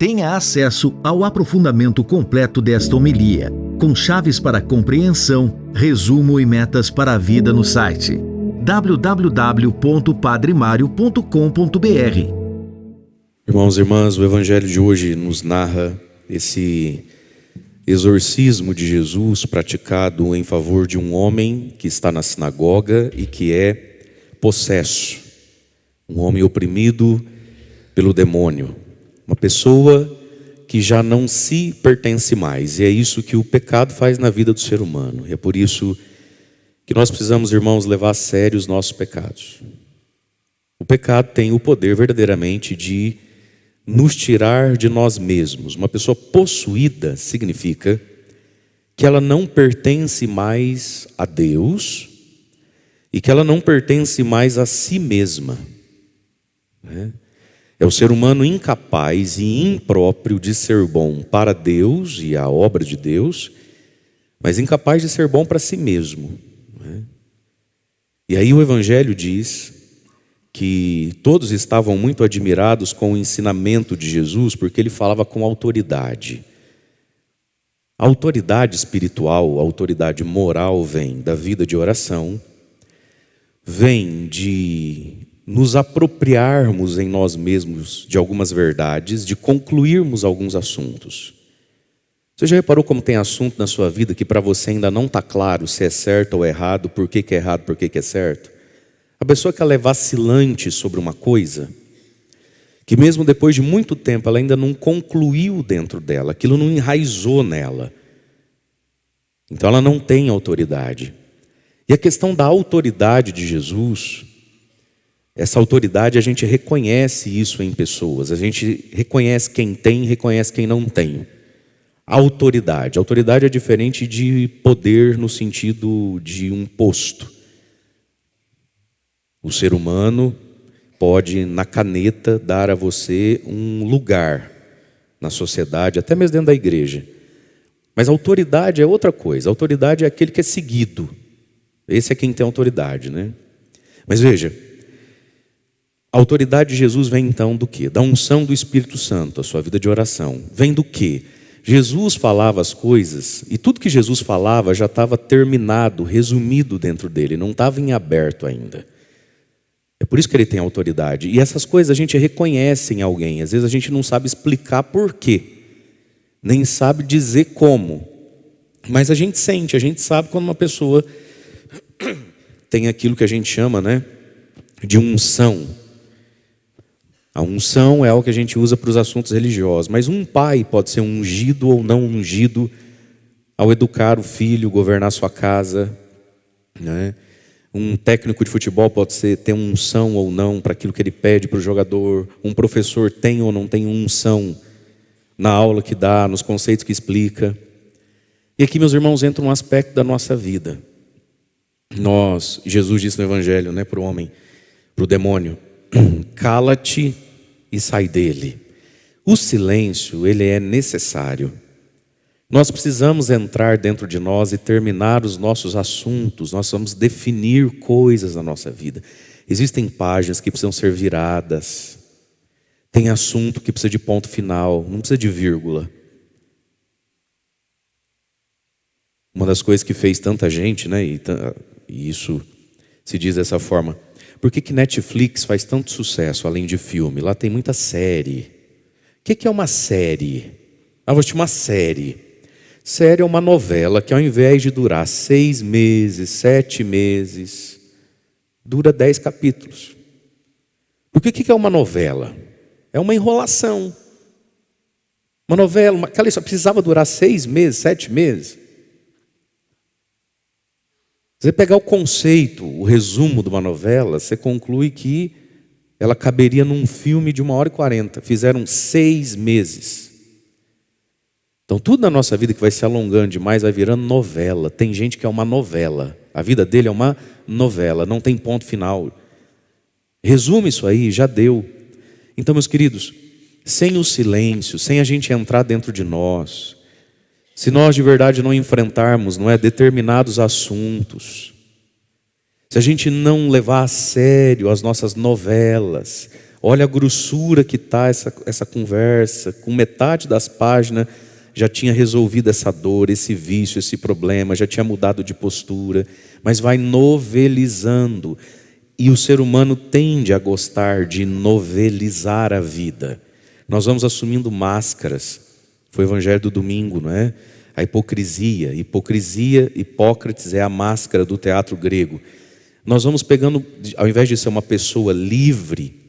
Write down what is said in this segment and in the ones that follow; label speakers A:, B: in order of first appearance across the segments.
A: Tenha acesso ao aprofundamento completo desta homilia, com chaves para compreensão, resumo e metas para a vida no site www.padremario.com.br.
B: Irmãos e irmãs, o Evangelho de hoje nos narra esse exorcismo de Jesus praticado em favor de um homem que está na sinagoga e que é possesso, um homem oprimido pelo demônio, uma pessoa que já não se pertence mais. E é isso que o pecado faz na vida do ser humano. E é por isso que nós precisamos, irmãos, levar a sério os nossos pecados. O pecado tem o poder verdadeiramente de nos tirar de nós mesmos. Uma pessoa possuída significa que ela não pertence mais a Deus e que ela não pertence mais a si mesma, né? É o ser humano incapaz e impróprio de ser bom para Deus e a obra de Deus, mas incapaz de ser bom para si mesmo, né? E aí o Evangelho diz que todos estavam muito admirados com o ensinamento de Jesus, porque ele falava com autoridade. A autoridade espiritual, a autoridade moral vem da vida de oração, vem de nos apropriarmos em nós mesmos de algumas verdades, de concluirmos alguns assuntos. Você já reparou como tem assunto na sua vida que para você ainda não está claro se é certo ou errado, por que é errado, por que é certo? A pessoa que ela é vacilante sobre uma coisa, que mesmo depois de muito tempo ela ainda não concluiu dentro dela, aquilo não enraizou nela, então ela não tem autoridade. E a questão da autoridade de Jesus, essa autoridade a gente reconhece isso em pessoas, a gente reconhece quem tem, reconhece quem não tem. Autoridade é diferente de poder no sentido de um posto. O ser humano pode, na caneta, dar a você um lugar na sociedade, até mesmo dentro da igreja. Mas a autoridade é outra coisa. A autoridade é aquele que é seguido. Esse é quem tem autoridade, né? Mas veja, a autoridade de Jesus vem então do quê? Da unção do Espírito Santo, a sua vida de oração. Vem do quê? Jesus falava as coisas, e tudo que Jesus falava já estava terminado, resumido dentro dele, não estava em aberto ainda. É por isso que ele tem autoridade. E essas coisas a gente reconhece em alguém. Às vezes a gente não sabe explicar por quê, nem sabe dizer como. Mas a gente sente, a gente sabe quando uma pessoa tem aquilo que a gente chama, né, de unção. A unção é algo que a gente usa para os assuntos religiosos. Mas um pai pode ser ungido ou não ungido ao educar o filho, governar sua casa, né? Um técnico de futebol pode ter unção ou não para aquilo que ele pede para o jogador. Um professor tem ou não tem unção na aula que dá, nos conceitos que explica. E aqui, meus irmãos, entra um aspecto da nossa vida. Jesus disse no Evangelho, né, para o homem, para o demônio: cala-te e sai dele. O silêncio, ele é necessário. Nós precisamos entrar dentro de nós e terminar os nossos assuntos. Nós vamos definir coisas na nossa vida. Existem páginas que precisam ser viradas. Tem assunto que precisa de ponto final, não precisa de vírgula. Uma das coisas que fez tanta gente, né, e isso se diz dessa forma: por que Netflix faz tanto sucesso além de filme? Lá tem muita série. O que é uma série? Vou assistir uma série. Série é uma novela que, ao invés de durar 6 meses, 7 meses, dura 10 capítulos. Porque o que é uma novela? É uma enrolação. Uma novela, aquela só precisava durar 6 meses, 7 meses. Você pegar o conceito, o resumo de uma novela, você conclui que ela caberia num filme de 1h40. Fizeram 6 meses. Então tudo na nossa vida que vai se alongando demais vai virando novela. Tem gente que é uma novela. A vida dele é uma novela, não tem ponto final. Resume isso aí, já deu. Então, meus queridos, sem o silêncio, sem a gente entrar dentro de nós, se nós de verdade não enfrentarmos, não é, determinados assuntos, se a gente não levar a sério as nossas novelas, Olha a grossura que está essa conversa. Com metade das páginas já tinha resolvido essa dor, esse vício, esse problema, já tinha mudado de postura, mas vai novelizando. E o ser humano tende a gostar de novelizar a vida. Nós vamos assumindo máscaras. Foi o evangelho do domingo, não é? A hipocrisia. Hipócrates é a máscara do teatro grego. Nós vamos pegando, ao invés de ser uma pessoa livre,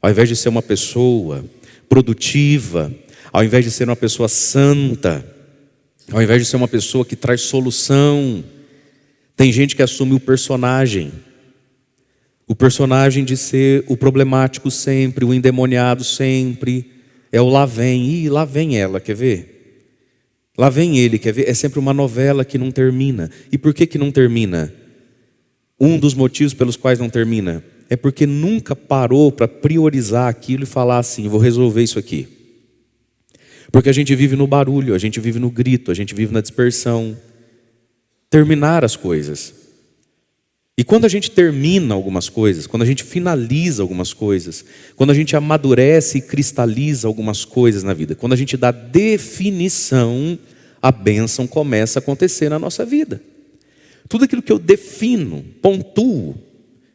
B: ao invés de ser uma pessoa produtiva, ao invés de ser uma pessoa santa, ao invés de ser uma pessoa que traz solução, tem gente que assume o personagem de ser o problemático sempre, o endemoniado sempre, é o lá vem, lá vem ela, quer ver? Lá vem ele, quer ver? É sempre uma novela que não termina. E por que não termina? Um dos motivos pelos quais não termina é porque nunca parou para priorizar aquilo e falar assim, vou resolver isso aqui. Porque a gente vive no barulho, a gente vive no grito, a gente vive na dispersão. Terminar as coisas. E quando a gente termina algumas coisas, quando a gente finaliza algumas coisas, quando a gente amadurece e cristaliza algumas coisas na vida, quando a gente dá definição, a bênção começa a acontecer na nossa vida. Tudo aquilo que eu defino, pontuo,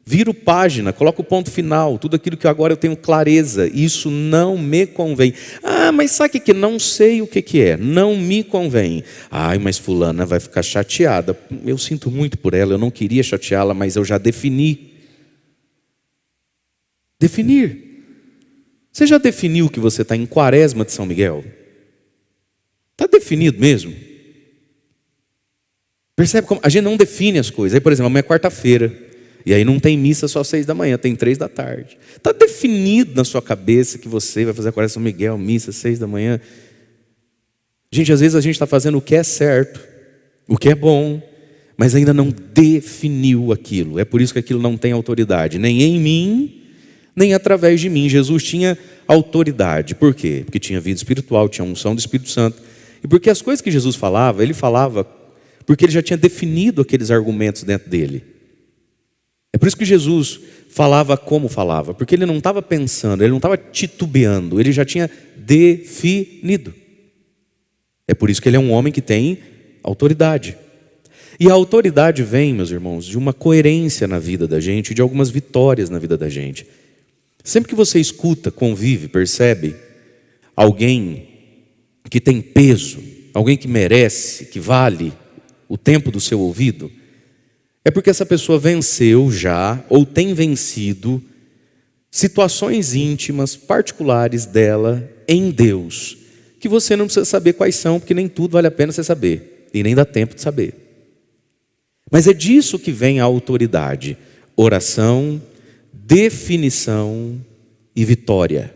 B: viro página, coloco o ponto final, tudo aquilo que agora eu tenho clareza, isso não me convém. Ah, mas sabe o que? Não sei o que é, não me convém. Ai, mas fulana vai ficar chateada. Eu sinto muito por ela, eu não queria chateá-la, mas eu já defini. Definir. Você já definiu que você está em Quaresma de São Miguel? Está definido mesmo? Percebe como a gente não define as coisas. Aí, por exemplo, amanhã é quarta-feira. E aí não tem missa só 6 da manhã, tem 3 da tarde. Está definido na sua cabeça que você vai fazer a Quaresma São Miguel, missa 6 da manhã. Gente, às vezes a gente está fazendo o que é certo, o que é bom, mas ainda não definiu aquilo. É por isso que aquilo não tem autoridade, nem em mim, nem através de mim. Jesus tinha autoridade. Por quê? Porque tinha vida espiritual, tinha unção do Espírito Santo. E porque as coisas que Jesus falava, ele falava porque ele já tinha definido aqueles argumentos dentro dele. É por isso que Jesus falava como falava, porque ele não estava pensando, ele não estava titubeando, ele já tinha definido. É por isso que ele é um homem que tem autoridade. E a autoridade vem, meus irmãos, de uma coerência na vida da gente, de algumas vitórias na vida da gente. Sempre que você escuta, convive, percebe alguém que tem peso, alguém que merece, que vale o tempo do seu ouvido, é porque essa pessoa venceu já, ou tem vencido, situações íntimas, particulares dela, em Deus, que você não precisa saber quais são, porque nem tudo vale a pena você saber, e nem dá tempo de saber. Mas é disso que vem a autoridade: oração, definição e vitória.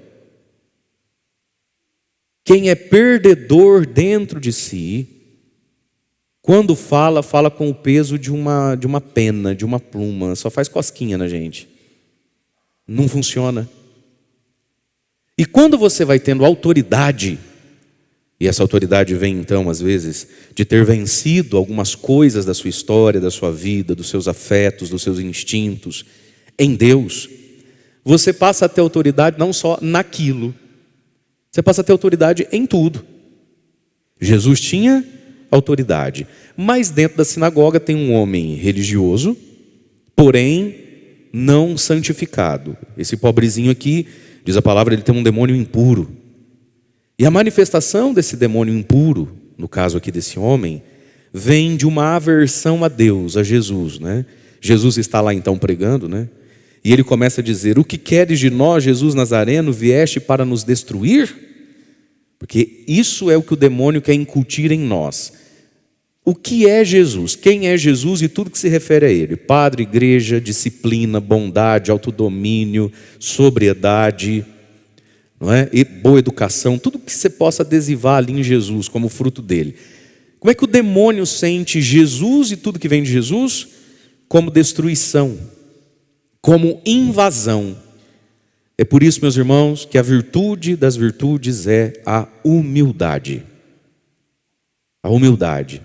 B: Quem é perdedor dentro de si, quando fala com o peso de uma pena, de uma pluma, só faz cosquinha na gente. Não funciona. E quando você vai tendo autoridade, e essa autoridade vem então, às vezes, de ter vencido algumas coisas da sua história, da sua vida, dos seus afetos, dos seus instintos, em Deus, você passa a ter autoridade não só naquilo, você passa a ter autoridade em tudo. Jesus tinha autoridade, mas dentro da sinagoga tem um homem religioso, porém não santificado. Esse pobrezinho aqui, diz a palavra, ele tem um demônio impuro. E a manifestação desse demônio impuro, no caso aqui desse homem, vem de uma aversão a Deus, a Jesus, né? Jesus está lá então pregando, né? E ele começa a dizer: o que queres de nós, Jesus Nazareno? Vieste para nos destruir? Porque isso é o que o demônio quer incutir em nós. O que é Jesus? Quem é Jesus e tudo que se refere a ele? Padre, igreja, disciplina, bondade, autodomínio, sobriedade, não é? E boa educação, tudo que você possa adesivar ali em Jesus como fruto dele. Como é que o demônio sente Jesus e tudo que vem de Jesus? Como destruição, como invasão. É por isso, meus irmãos, que a virtude das virtudes é a humildade. A humildade,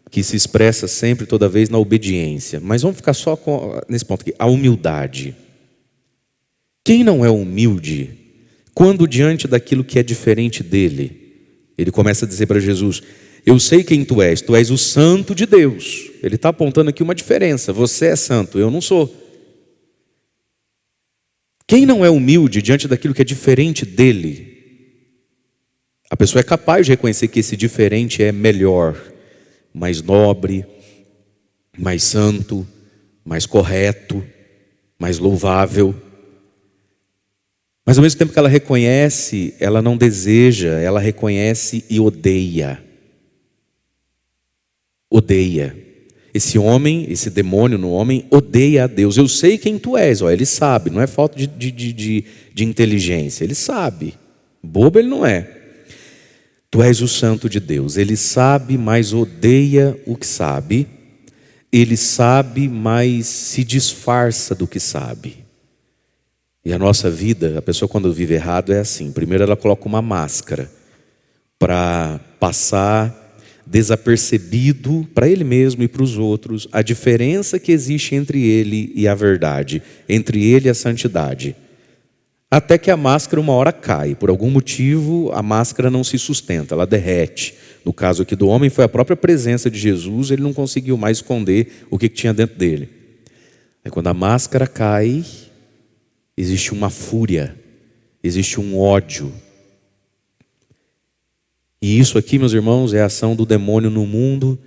B: que se expressa sempre, toda vez, na obediência. Mas vamos ficar só nesse ponto aqui, a humildade. Quem não é humilde, quando diante daquilo que é diferente dele, ele começa a dizer para Jesus: eu sei quem tu és o santo de Deus. Ele está apontando aqui uma diferença: você é santo, eu não sou. Quem não é humilde diante daquilo que é diferente dele, a pessoa é capaz de reconhecer que esse diferente é melhor, mais nobre, mais santo, mais correto, mais louvável. Mas ao mesmo tempo que ela reconhece, ela não deseja, ela reconhece e odeia. Odeia. Esse homem, esse demônio no homem, odeia a Deus. Eu sei quem tu és. Ele sabe, não é falta de inteligência. Ele sabe. Bobo ele não é. Tu és o santo de Deus. Ele sabe, mas odeia o que sabe. Ele sabe, mas se disfarça do que sabe. E a nossa vida, a pessoa quando vive errado é assim. Primeiro ela coloca uma máscara para passar desapercebido para ele mesmo e para os outros a diferença que existe entre ele e a verdade, entre ele e a santidade. Até que a máscara uma hora cai. Por algum motivo a máscara não se sustenta, ela derrete. No caso aqui do homem foi a própria presença de Jesus, ele não conseguiu mais esconder o que tinha dentro dele. Aí quando a máscara cai, existe uma fúria, existe um ódio. E isso aqui, meus irmãos, é a ação do demônio no mundo,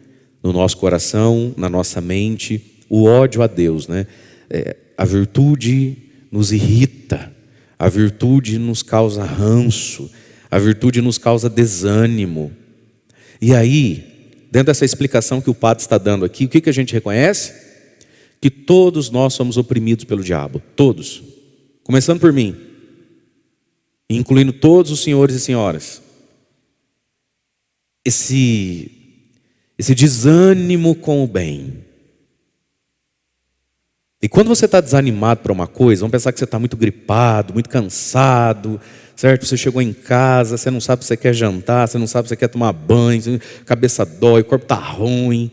B: no nosso coração, na nossa mente. O ódio a Deus, né? A virtude nos irrita, a virtude nos causa ranço, a virtude nos causa desânimo. E aí, dentro dessa explicação que o padre está dando aqui, o que a gente reconhece? Que todos nós somos oprimidos pelo diabo, todos. Começando por mim, incluindo todos os senhores e senhoras. Esse desânimo com o bem. E quando você está desanimado para uma coisa, vamos pensar que você está muito gripado, muito cansado, certo? Você chegou em casa, você não sabe se você quer jantar, você não sabe se você quer tomar banho, cabeça dói, o corpo está ruim.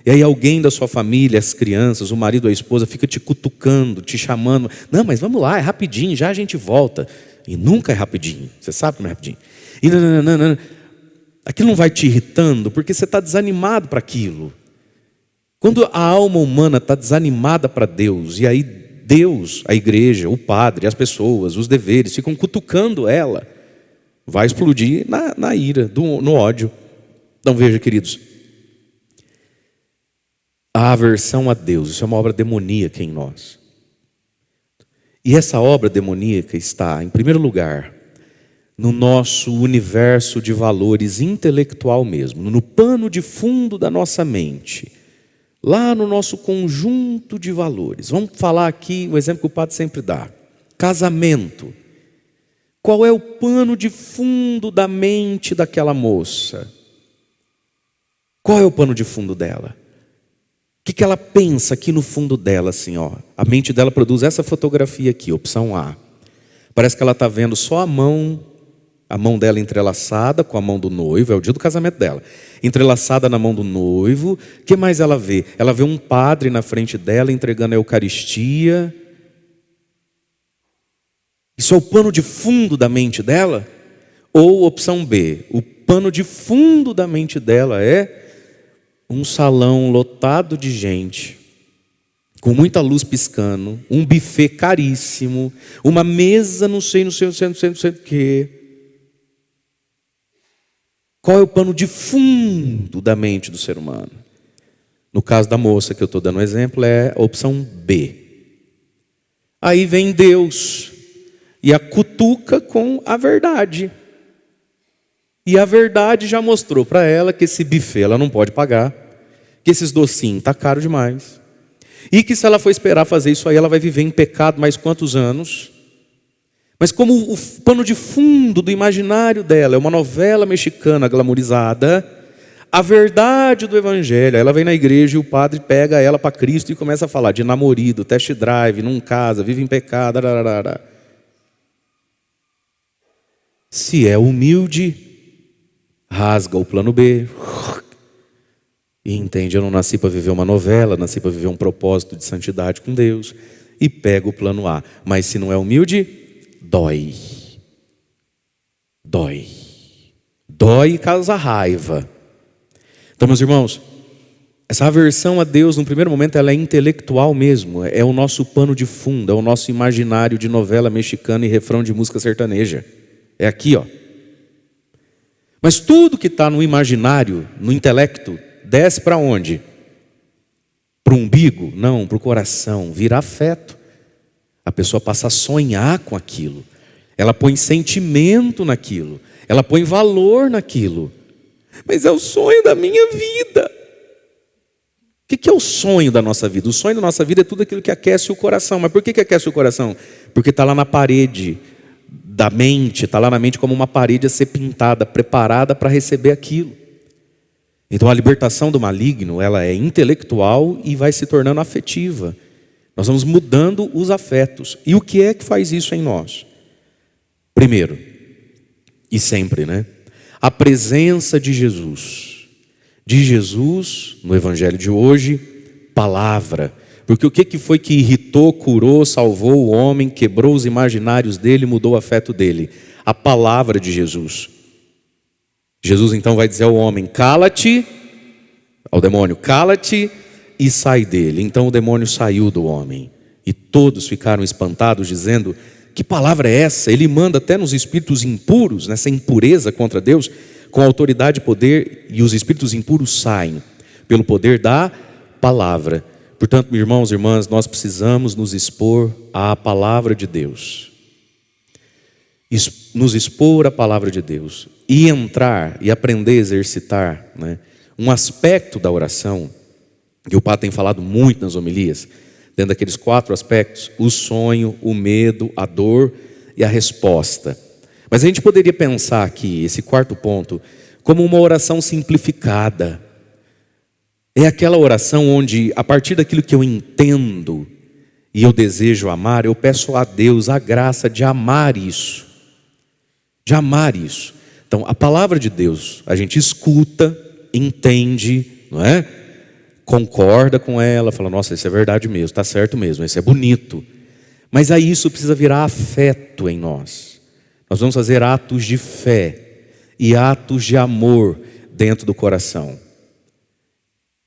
B: E aí alguém da sua família, as crianças, o marido ou a esposa, fica te cutucando, te chamando. Não, mas vamos lá, é rapidinho, já a gente volta. E nunca é rapidinho, você sabe que não é rapidinho. E não. Aquilo não vai te irritando, porque você está desanimado para aquilo. Quando a alma humana está desanimada para Deus, e aí Deus, a igreja, o padre, as pessoas, os deveres, ficam cutucando ela, vai explodir na ira, no ódio. Então veja, queridos, a aversão a Deus, isso é uma obra demoníaca em nós. E essa obra demoníaca está, em primeiro lugar, no nosso universo de valores intelectual mesmo, no pano de fundo da nossa mente, lá no nosso conjunto de valores. Vamos falar aqui o exemplo que o padre sempre dá: casamento. Qual é o pano de fundo da mente daquela moça? Qual é o pano de fundo dela? O que ela pensa aqui no fundo dela, assim, ó? A mente dela produz essa fotografia aqui, opção A. Parece que ela está vendo só a mão dela entrelaçada com a mão do noivo, é o dia do casamento dela. Entrelaçada na mão do noivo. O que mais ela vê? Ela vê um padre na frente dela entregando a Eucaristia. Isso é o pano de fundo da mente dela? Ou opção B, o pano de fundo da mente dela é um salão lotado de gente, com muita luz piscando, um buffet caríssimo, uma mesa não sei o quê. Qual é o pano de fundo da mente do ser humano? No caso da moça que eu estou dando um exemplo, é a opção B. Aí vem Deus e a cutuca com a verdade. E a verdade já mostrou para ela que esse buffet ela não pode pagar, que esses docinhos está caro demais, e que se ela for esperar fazer isso aí, ela vai viver em pecado mais quantos anos? Mas como o pano de fundo do imaginário dela é uma novela mexicana glamorizada, a verdade do evangelho, ela vem na igreja e o padre pega ela para Cristo e começa a falar de namorido, test drive, não casa, vive em pecado. Se é humilde, rasga o plano B e entende: eu não nasci para viver uma novela, nasci para viver um propósito de santidade com Deus. e pega o plano A. Mas se não é humilde, dói. Dói. Dói e causa raiva. Então, meus irmãos, essa aversão a Deus, no primeiro momento, ela é intelectual mesmo. É o nosso pano de fundo, é o nosso imaginário de novela mexicana e refrão de música sertaneja. É aqui, ó. Mas tudo que está no imaginário, no intelecto, desce para onde? Para o umbigo? Não, para o coração. Vira afeto. A pessoa passa a sonhar com aquilo. Ela põe sentimento naquilo. Ela põe valor naquilo. Mas é o sonho da minha vida. O que é o sonho da nossa vida? O sonho da nossa vida é tudo aquilo que aquece o coração. Mas por que aquece o coração? Porque está lá na parede da mente, está lá na mente como uma parede a ser pintada, preparada para receber aquilo. Então a libertação do maligno, ela é intelectual e vai se tornando afetiva. Nós vamos mudando os afetos. E o que é que faz isso em nós? Primeiro, e sempre, né? A presença de Jesus. De Jesus, no evangelho de hoje, palavra. Porque o que foi que irritou, curou, salvou o homem, quebrou os imaginários dele, mudou o afeto dele? A palavra de Jesus. Jesus então vai dizer ao homem, cala-te, ao demônio, cala-te e sai dele. Então o demônio saiu do homem. E todos ficaram espantados, dizendo, que palavra é essa? Ele manda até nos espíritos impuros, nessa impureza contra Deus, com autoridade e poder, e os espíritos impuros saem, pelo poder da palavra. Portanto, irmãos e irmãs, nós precisamos nos expor à palavra de Deus. Nos expor à palavra de Deus. E entrar e aprender a exercitar, né, um aspecto da oração, que o Padre tem falado muito nas homilias, dentro daqueles 4 aspectos, o sonho, o medo, a dor e a resposta. Mas a gente poderia pensar aqui, esse 4º ponto, como uma oração simplificada. É aquela oração onde, a partir daquilo que eu entendo e eu desejo amar, eu peço a Deus a graça de amar isso. De amar isso. Então, a palavra de Deus, a gente escuta, entende, não é? Concorda com ela, fala, nossa, isso é verdade mesmo, está certo mesmo, isso é bonito. Mas aí isso precisa virar afeto em nós. Nós vamos fazer atos de fé e atos de amor dentro do coração.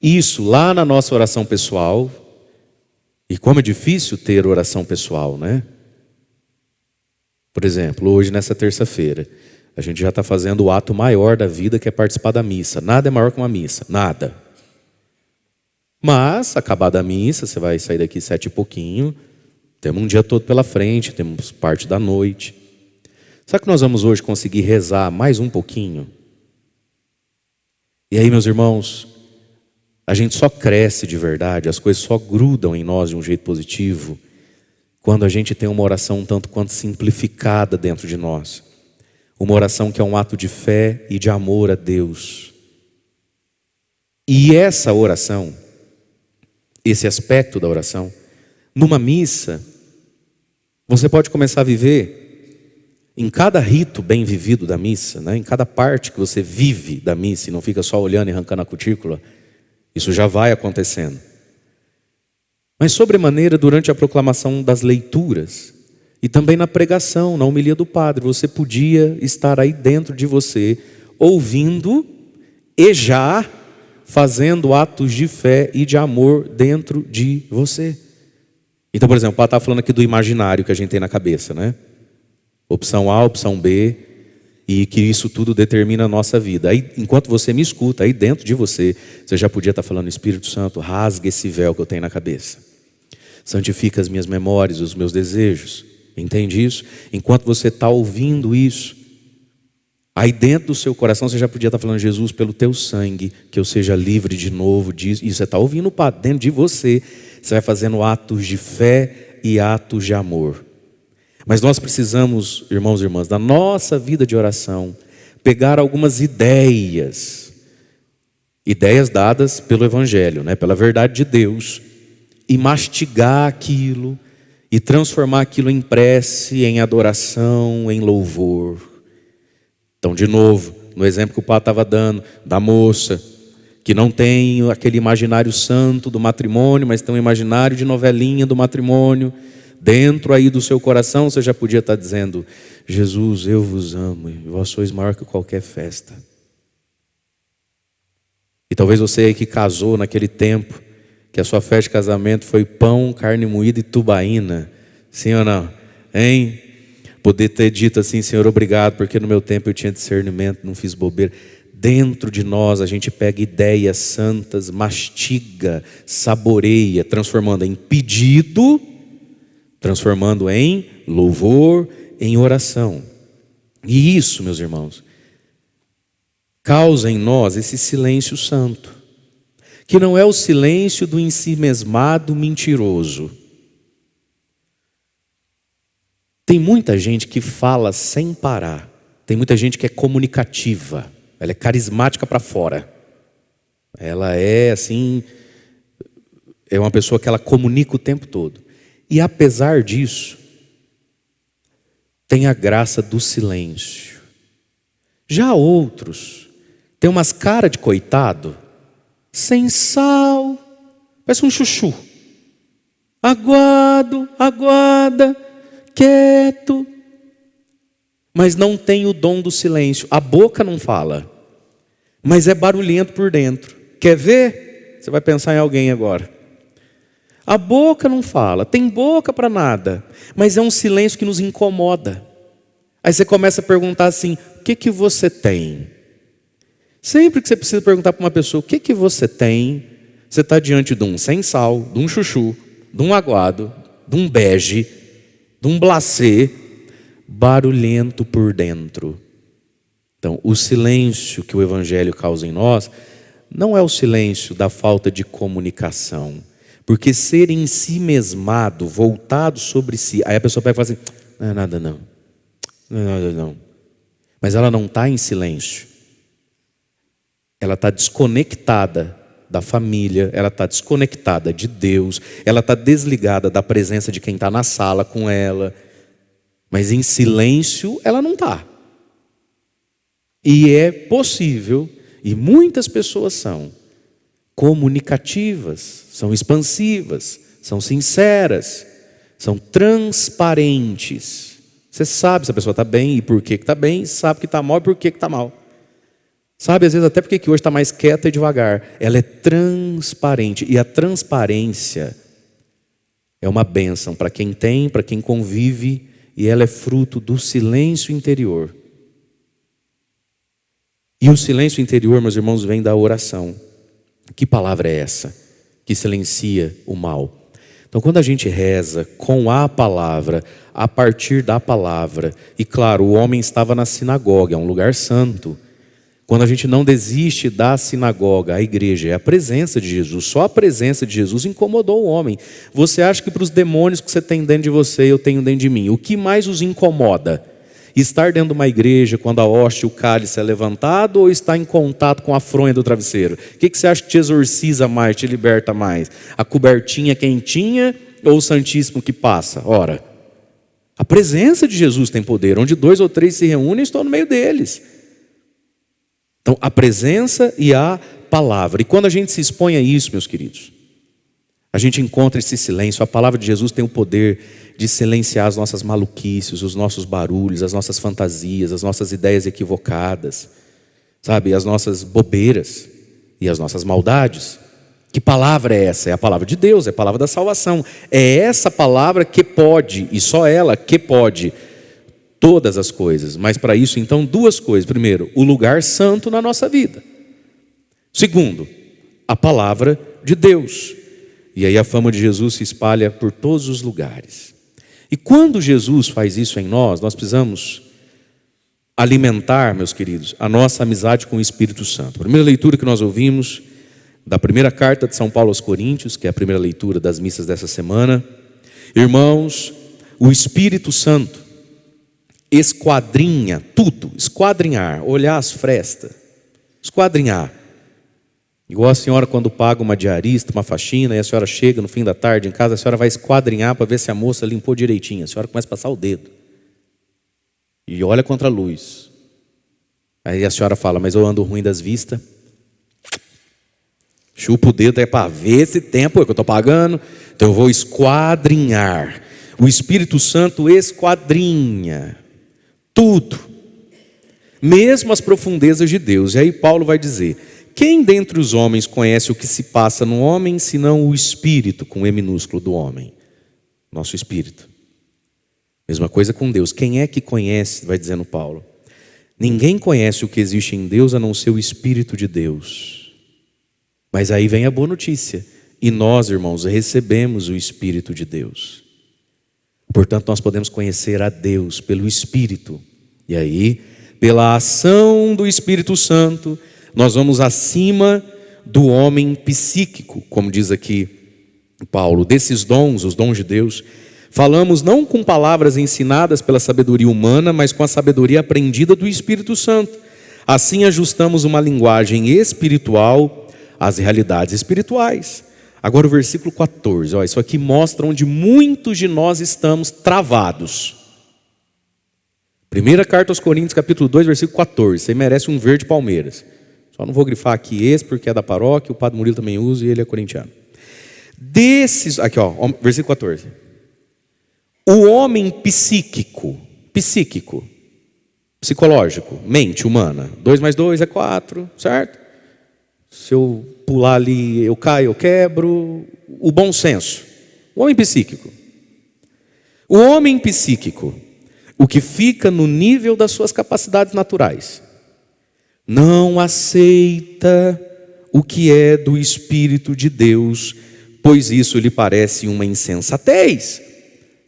B: Isso lá na nossa oração pessoal. E como é difícil ter oração pessoal, né? Por exemplo, hoje nessa terça-feira, a gente já está fazendo o ato maior da vida, que é participar da missa. Nada é maior que uma missa, nada. Mas, acabada a missa, você vai sair daqui 7 e pouquinho, temos um dia todo pela frente, temos parte da noite. Será que nós vamos hoje conseguir rezar mais um pouquinho? E aí, meus irmãos, a gente só cresce de verdade, as coisas só grudam em nós de um jeito positivo, quando a gente tem uma oração um tanto quanto simplificada dentro de nós. Uma oração que é um ato de fé e de amor a Deus. E essa oração, esse aspecto da oração, numa missa, você pode começar a viver em cada rito bem vivido da missa, né? Em cada parte que você vive da missa e não fica só olhando e arrancando a cutícula, isso já vai acontecendo. Mas sobremaneira durante a proclamação das leituras e também na pregação, na homilia do padre, você podia estar aí dentro de você, ouvindo e já fazendo atos de fé e de amor dentro de você. Então, por exemplo, o padre está falando aqui do imaginário que a gente tem na cabeça, né? Opção A, opção B, e que isso tudo determina a nossa vida. Aí, enquanto você me escuta, aí dentro de você, você já podia estar falando, Espírito Santo, rasga esse véu que eu tenho na cabeça. Santifica as minhas memórias, os meus desejos. Entende isso? Enquanto você está ouvindo isso, aí dentro do seu coração você já podia estar falando, Jesus, pelo teu sangue, que eu seja livre de novo disso. E você está ouvindo para dentro de você, você vai fazendo atos de fé e atos de amor. Mas nós precisamos, irmãos e irmãs, da nossa vida de oração, pegar algumas ideias dadas pelo Evangelho, né, pela verdade de Deus, e mastigar aquilo, e transformar aquilo em prece, em adoração, em louvor. Então, de novo, no exemplo que o padre estava dando, da moça, que não tem aquele imaginário santo do matrimônio, mas tem um imaginário de novelinha do matrimônio, dentro aí do seu coração você já podia estar dizendo: Jesus, eu vos amo, e vós sois maior que qualquer festa. E talvez você aí que casou naquele tempo, que a sua festa de casamento foi pão, carne moída e tubaína, sim ou não? Hein? Poder ter dito assim: Senhor, obrigado, porque no meu tempo eu tinha discernimento, não fiz bobeira. Dentro de nós a gente pega ideias santas, mastiga, saboreia, transformando em pedido, transformando em louvor, em oração. E isso, meus irmãos, causa em nós esse silêncio santo, que não é o silêncio do ensimesmado mentiroso. Tem muita gente que fala sem parar, tem muita gente que é comunicativa, ela é carismática para fora, ela é assim, é uma pessoa que ela comunica o tempo todo, e apesar disso, tem a graça do silêncio. Já outros tem umas caras de coitado, sem sal, parece um chuchu, aguado, aguada, quieto, mas não tem o dom do silêncio. A boca não fala, mas é barulhento por dentro. Quer ver? Você vai pensar em alguém agora. A boca não fala, tem boca para nada, mas é um silêncio que nos incomoda. Aí você começa a perguntar assim: o que você tem? Sempre que você precisa perguntar para uma pessoa: o que você tem? Você está diante de um sem sal, de um chuchu, de um aguado, de um bege, de um glacê, barulhento por dentro. Então, o silêncio que o Evangelho causa em nós não é o silêncio da falta de comunicação, porque ser em si mesmado, voltado sobre si, aí a pessoa pega e fala assim: não é nada não, não é nada não, mas ela não está em silêncio, ela está desconectada da família, ela está desconectada de Deus, ela está desligada da presença de quem está na sala com ela, mas em silêncio ela não está. E é possível, e muitas pessoas são comunicativas, são expansivas, são sinceras, são transparentes. Você sabe se a pessoa está bem e por que está bem, sabe que está mal e por que está mal. Sabe, às vezes até porque que hoje está mais quieta e devagar. Ela é transparente, e a transparência é uma bênção para quem tem, para quem convive, e ela é fruto do silêncio interior. E o silêncio interior, meus irmãos, vem da oração. Que palavra é essa que silencia o mal? Então, quando a gente reza com a palavra, a partir da palavra, e claro, o homem estava na sinagoga, é um lugar santo. Quando a gente não desiste da sinagoga, a igreja é a presença de Jesus. Só a presença de Jesus incomodou o homem. Você acha que para os demônios que você tem dentro de você, eu tenho dentro de mim, o que mais os incomoda? Estar dentro de uma igreja quando a hóstia e o cálice é levantado, ou estar em contato com a fronha do travesseiro? O que você acha que te exorciza mais, te liberta mais? A cobertinha quentinha ou o Santíssimo que passa? Ora, a presença de Jesus tem poder. Onde 2 ou 3 se reúnem, eu estou no meio deles. Então, a presença e a palavra. E quando a gente se expõe a isso, meus queridos, a gente encontra esse silêncio. A palavra de Jesus tem o poder de silenciar as nossas maluquices, os nossos barulhos, as nossas fantasias, as nossas ideias equivocadas, sabe, as nossas bobeiras e as nossas maldades. Que palavra é essa? É a palavra de Deus, é a palavra da salvação. É essa palavra que pode, e só ela que pode, todas as coisas. Mas para isso, então, 2 coisas. Primeiro, o lugar santo na nossa vida. Segundo, a palavra de Deus. E aí a fama de Jesus se espalha por todos os lugares. E quando Jesus faz isso em nós, nós precisamos alimentar, meus queridos, a nossa amizade com o Espírito Santo. A primeira leitura que nós ouvimos da primeira carta de São Paulo aos Coríntios, que é a primeira leitura das missas dessa semana. Irmãos, o Espírito Santo esquadrinha tudo, esquadrinhar, olhar as frestas, esquadrinhar. Igual a senhora quando paga uma diarista, uma faxina, e a senhora chega no fim da tarde em casa, a senhora vai esquadrinhar para ver se a moça limpou direitinho. A senhora começa a passar o dedo e olha contra a luz. Aí a senhora fala: mas eu ando ruim das vistas. Chupa o dedo é para ver esse tempo que eu estou pagando. Então eu vou esquadrinhar. O Espírito Santo esquadrinha tudo, mesmo as profundezas de Deus. E aí Paulo vai dizer: quem dentre os homens conhece o que se passa no homem, senão o Espírito, com E minúsculo, do homem? Nosso Espírito. Mesma coisa com Deus. Quem é que conhece, vai dizendo Paulo? Ninguém conhece o que existe em Deus a não ser o Espírito de Deus. Mas aí vem a boa notícia. E nós, irmãos, recebemos o Espírito de Deus. Portanto, nós podemos conhecer a Deus pelo Espírito. E aí, pela ação do Espírito Santo, nós vamos acima do homem psíquico, como diz aqui Paulo, desses dons, os dons de Deus. Falamos não com palavras ensinadas pela sabedoria humana, mas com a sabedoria aprendida do Espírito Santo. Assim ajustamos uma linguagem espiritual às realidades espirituais. Agora o versículo 14, isso aqui mostra onde muitos de nós estamos travados. Primeira carta aos Coríntios, capítulo 2, versículo 14. Você merece um verde Palmeiras. Só não vou grifar aqui esse, porque é da paróquia, o Padre Murilo também usa e ele é corintiano. Aqui versículo 14. O homem psíquico, psicológico, mente humana. 2 mais 2 é 4, certo? Se eu pular ali, eu caio, eu quebro. O bom senso. O homem psíquico. O homem psíquico, o que fica no nível das suas capacidades naturais, não aceita o que é do Espírito de Deus, pois isso lhe parece uma insensatez.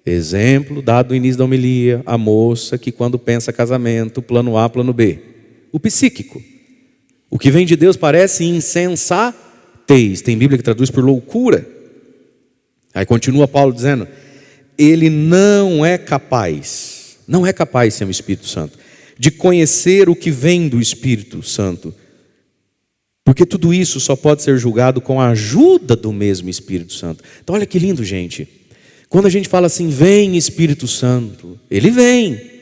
B: Exemplo dado no início da homilia, a moça que quando pensa casamento, plano A, plano B. O psíquico. O que vem de Deus parece insensatez. Tem Bíblia que traduz por loucura. Aí continua Paulo dizendo, ele não é capaz, sem o Espírito Santo, de conhecer o que vem do Espírito Santo. Porque tudo isso só pode ser julgado com a ajuda do mesmo Espírito Santo. Então olha que lindo, gente. Quando a gente fala assim, vem Espírito Santo, ele vem.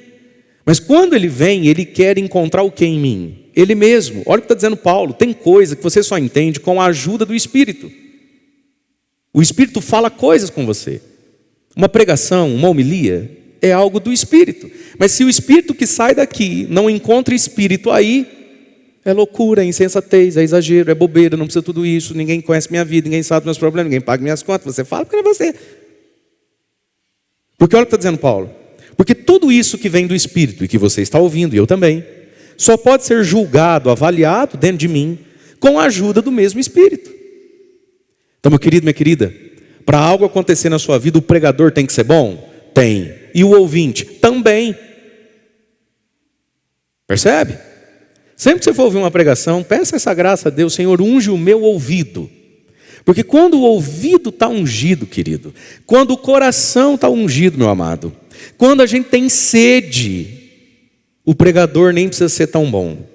B: Mas quando ele vem, ele quer encontrar o que em mim? Ele mesmo. Olha o que está dizendo Paulo. Tem coisa que você só entende com a ajuda do Espírito. O Espírito fala coisas com você. Uma pregação, uma homilia, é algo do Espírito. Mas se o Espírito que sai daqui não encontra Espírito aí, é loucura, é insensatez, é exagero, é bobeira, não precisa tudo isso, ninguém conhece minha vida, ninguém sabe meus problemas, ninguém paga minhas contas, você fala porque é você. Porque olha o que está dizendo Paulo. Porque tudo isso que vem do Espírito e que você está ouvindo, e eu também, só pode ser julgado, avaliado dentro de mim, com a ajuda do mesmo Espírito. Então, meu querido, minha querida, para algo acontecer na sua vida, o pregador tem que ser bom? Tem. E o ouvinte? Também. Percebe? Sempre que você for ouvir uma pregação, peça essa graça a Deus, Senhor, unge o meu ouvido. Porque quando o ouvido está ungido, querido, quando o coração está ungido, meu amado, quando a gente tem sede, o pregador nem precisa ser tão bom.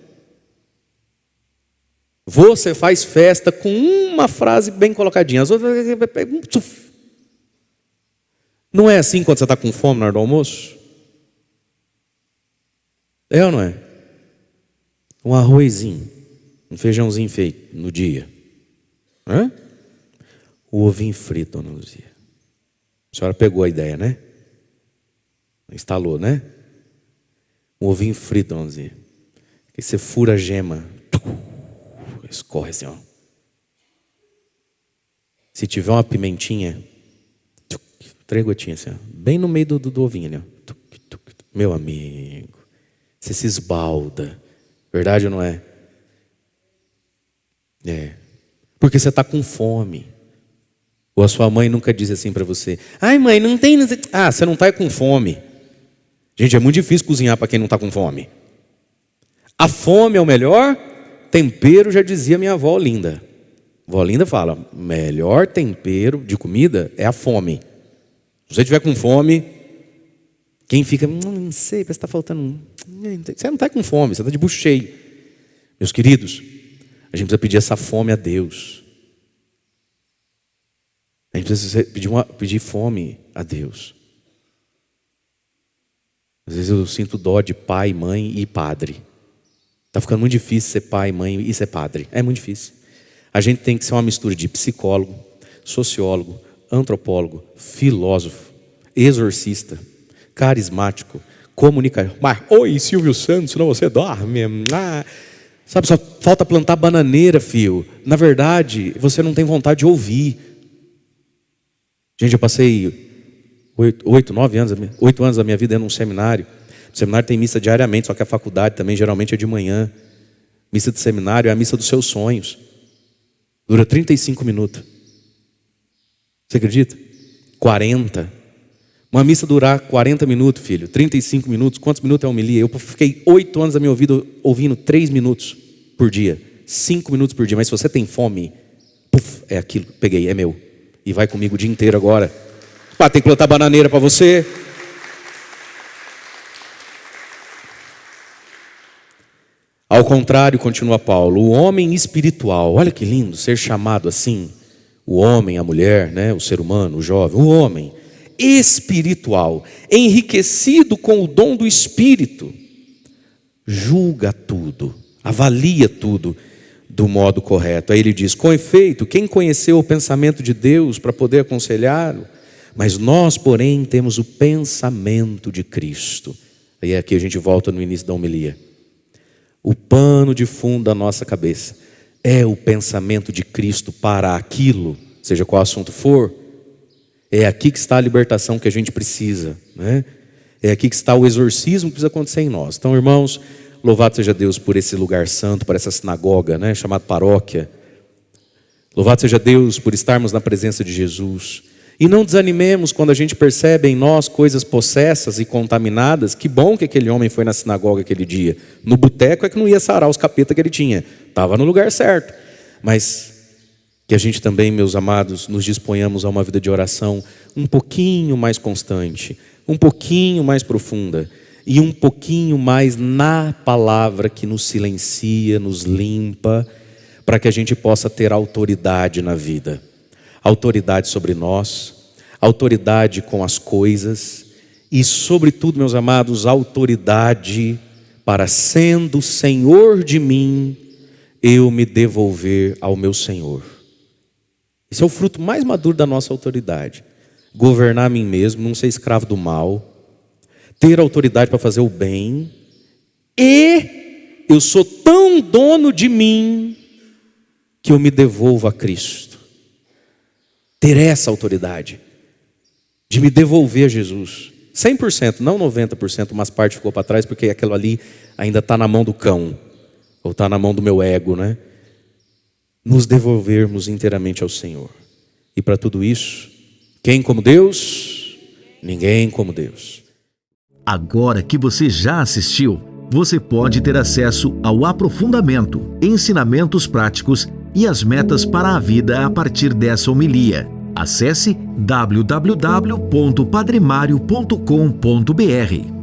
B: Você faz festa com uma frase bem colocadinha, as outras... Não é assim quando você está com fome na hora do almoço? É ou não é? Um arrozinho, um feijãozinho feito no dia. Hã? O ovinho frito, dona Luzia. A senhora pegou a ideia, né? Instalou, né? Um ovinho frito, dona Luzia. Aí você fura a gema. Escorre assim, ó. Se tiver uma pimentinha, 3 gotinhas assim, ó, bem no meio do ovinho ali, ó. Meu amigo, você se esbalda. Verdade ou não é? É. Porque você está com fome. Ou a sua mãe nunca diz assim para você: ai mãe, não tem... Ah, você não está com fome. Gente, é muito difícil cozinhar para quem não está com fome. A fome é o melhor tempero, já dizia minha avó linda. A avó linda fala, melhor tempero de comida é a fome. Se você estiver com fome, quem fica, não sei, parece que está faltando... Você não está com fome, você está de bucho cheio. Meus queridos, a gente precisa pedir essa fome a Deus. A gente precisa pedir fome a Deus. Às vezes eu sinto dó de pai, mãe e padre. Está ficando muito difícil ser pai, mãe e ser padre. É muito difícil. A gente tem que ser uma mistura de psicólogo, sociólogo, antropólogo, filósofo, exorcista, carismático, comunicador. Mas, oi, Silvio Santos, não você dorme. Sabe, só falta plantar bananeira, filho. Na verdade, você não tem vontade de ouvir. Gente, eu passei 8 anos da minha vida dentro de um seminário. O seminário tem missa diariamente, só que a faculdade também geralmente é de manhã. Missa de seminário é a missa dos seus sonhos. Dura 35 minutos. Você acredita? 40. Uma missa durar 40 minutos, filho. 35 minutos. Quantos minutos é a homilia? Eu fiquei 8 anos da minha vida ouvindo 3 minutos por dia. 5 minutos por dia. Mas se você tem fome, é aquilo. Peguei, é meu. E vai comigo o dia inteiro agora. Tem que plantar bananeira para você. Ao contrário, continua Paulo, o homem espiritual, olha que lindo ser chamado assim, o homem, a mulher, né, o ser humano, o jovem, o homem espiritual, enriquecido com o dom do Espírito, julga tudo, avalia tudo do modo correto. Aí ele diz, com efeito, quem conheceu o pensamento de Deus para poder aconselhá-lo? Mas nós, porém, temos o pensamento de Cristo. Aí aqui a gente volta no início da homilia. O pano de fundo da nossa cabeça é o pensamento de Cristo para aquilo, seja qual assunto for. É aqui que está a libertação que a gente precisa, né? É aqui que está o exorcismo que precisa acontecer em nós. Então, irmãos, louvado seja Deus por esse lugar santo, por essa sinagoga, né, chamada paróquia. Louvado seja Deus por estarmos na presença de Jesus. E não desanimemos quando a gente percebe em nós coisas possessas e contaminadas. Que bom que aquele homem foi na sinagoga aquele dia. No boteco é que não ia sarar os capetas que ele tinha. Estava no lugar certo. Mas que a gente também, meus amados, nos disponhamos a uma vida de oração um pouquinho mais constante, um pouquinho mais profunda e um pouquinho mais na palavra que nos silencia, nos limpa, para que a gente possa ter autoridade na vida. Autoridade sobre nós, autoridade com as coisas e, sobretudo, meus amados, autoridade para, sendo Senhor de mim, eu me devolver ao meu Senhor. Esse é o fruto mais maduro da nossa autoridade. Governar a mim mesmo, não ser escravo do mal, ter autoridade para fazer o bem, e eu sou tão dono de mim que eu me devolvo a Cristo. Ter essa autoridade de me devolver a Jesus 100%, não 90%, umas partes ficou para trás porque aquilo ali ainda está na mão do cão ou está na mão do meu ego, né? Nos devolvermos inteiramente ao Senhor. E para tudo isso, quem como Deus? Ninguém como Deus.
A: Agora que você já assistiu, você pode ter acesso ao aprofundamento, ensinamentos práticos e as metas para a vida a partir dessa homilia. Acesse www.padremario.com.br.